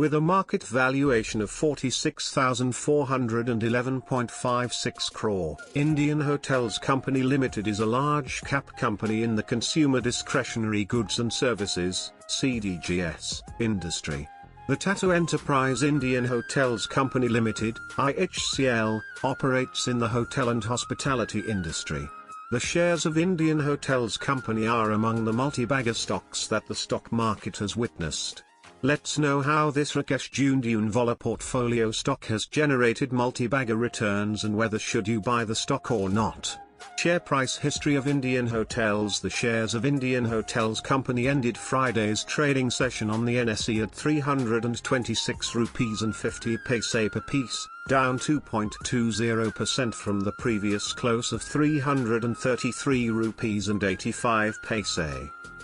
With a market valuation of 46,411.56 crore, Indian Hotels Company Limited is a large-cap company in the consumer discretionary goods and services (CDGS) industry. The Tata Enterprise Indian Hotels Company Limited (IHCL) operates in the hotel and hospitality industry. The shares of Indian Hotels Company are among the multi-bagger stocks that the stock market has witnessed. Let's know how this Rakesh Jhunjhunwala portfolio stock has generated multi-bagger returns and whether should you buy the stock or not. Share price history of Indian Hotels. The shares of Indian Hotels Company ended Friday's trading session on the NSE at 326 rupees and 50 paise per piece, down 2.20% from the previous close of 333 rupees and 85 paise.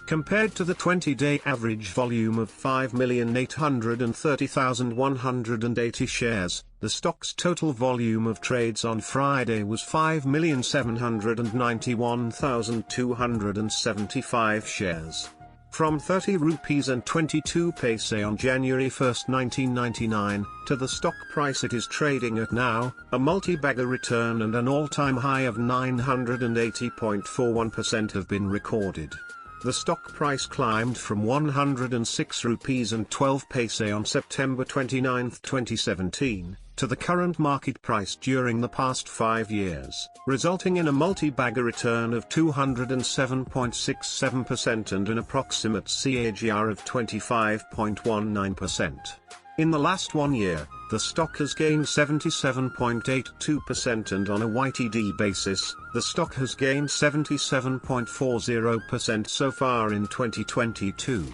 Compared to the 20-day average volume of 5,830,180 shares, the stock's total volume of trades on Friday was 5,791,275 shares. From 30 rupees and 22 paise on January 1, 1999, to the stock price it is trading at now, a multi-bagger return and an all-time high of 980.41% have been recorded. The stock price climbed from 106 rupees and 12 paise on September 29, 2017, to the current market price during the past 5 years, resulting in a multi-bagger return of 207.67% and an approximate CAGR of 25.19%. In the last 1 year, the stock has gained 77.82% and on a YTD basis, the stock has gained 77.40% so far in 2022.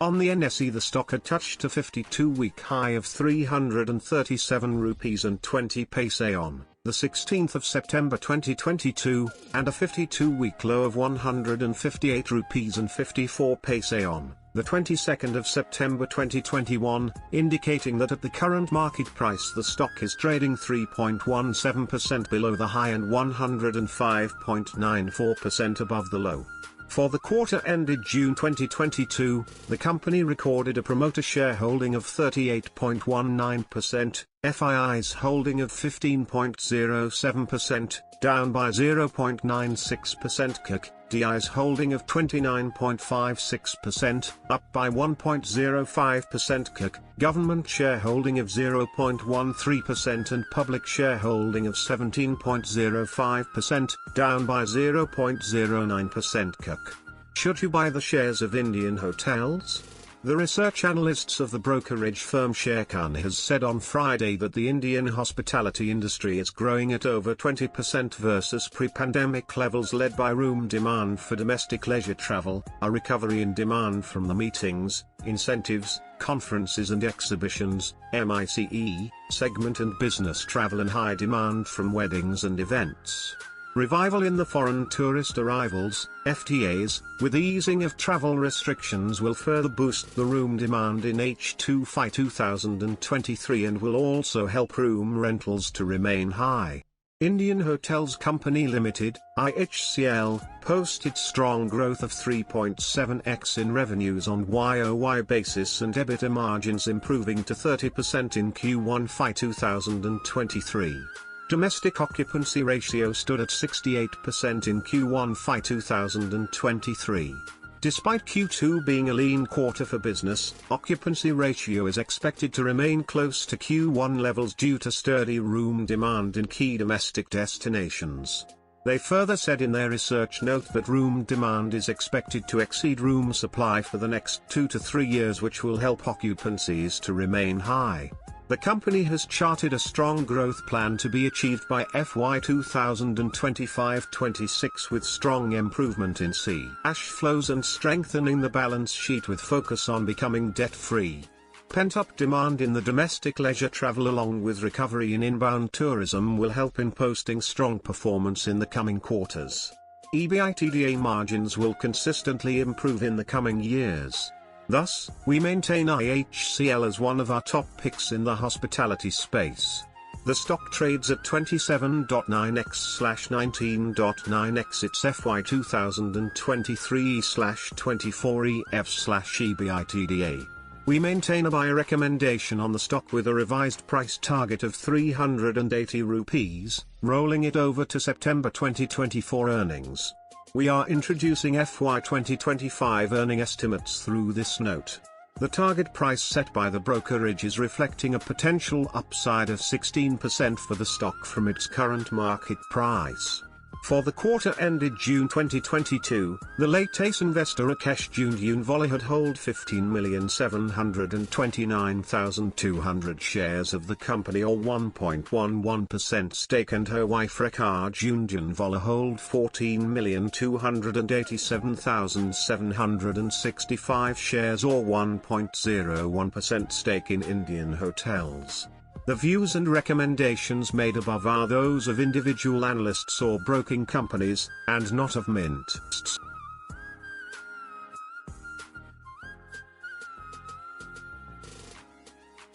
On the NSE the stock had touched a 52-week high of 337 rupees and 20 paise on the 16th of September 2022, and a 52-week low of 158 rupees and 54 paise on the 22nd of September 2021, indicating that at the current market price the stock is trading 3.17% below the high and 105.94% above the low. For the quarter ended June 2022, the company recorded a promoter shareholding of 38.19%, FII's holding of 15.07%, down by 0.96%, KK, DI's holding of 29.56%, up by 1.05%, KK, government shareholding of 0.13% and public shareholding of 17.05%, down by 0.09%, KK. Should you buy the shares of Indian Hotels? The research analysts of the brokerage firm Sharekhan has said on Friday that the Indian hospitality industry is growing at over 20% versus pre-pandemic levels, led by room demand for domestic leisure travel, a recovery in demand from the meetings, incentives, conferences and exhibitions (MICE) segment and business travel, and high demand from weddings and events. Revival in the foreign tourist arrivals, FTAs, with easing of travel restrictions will further boost the room demand in H2 FY 2023 and will also help room rentals to remain high. Indian Hotels Company Limited, IHCL, posted strong growth of 3.7x in revenues on YOY basis and EBITDA margins improving to 30% in Q1 FY 2023. Domestic occupancy ratio stood at 68% in Q1 FY 2023. Despite Q2 being a lean quarter for business, occupancy ratio is expected to remain close to Q1 levels due to sturdy room demand in key domestic destinations. They further said in their research note that room demand is expected to exceed room supply for the next 2 to 3 years, which will help occupancies to remain high. The company has charted a strong growth plan to be achieved by FY 2025-26 with strong improvement in cash flows and strengthening the balance sheet with focus on becoming debt-free. Pent-up demand in the domestic leisure travel along with recovery in inbound tourism will help in posting strong performance in the coming quarters. EBITDA margins will consistently improve in the coming years. Thus, we maintain IHCL as one of our top picks in the hospitality space. The stock trades at 27.9x/19.9x its FY 2023/24 EF/EBITDA. We maintain a buy recommendation on the stock with a revised price target of 380 rupees, rolling it over to September 2024 earnings. We are introducing FY 2025 earning estimates through this note. The target price set by the brokerage is reflecting a potential upside of 16% for the stock from its current market price. For the quarter ended June 2022, the late ACE investor Rakesh Jhunjhunwala had held 15,729,200 shares of the company or 1.11% stake, and her wife Rakesh Jhunjhunwala hold 14,287,765 shares or 1.01% stake in Indian hotels. The views and recommendations made above are those of individual analysts or broking companies, and not of Mint.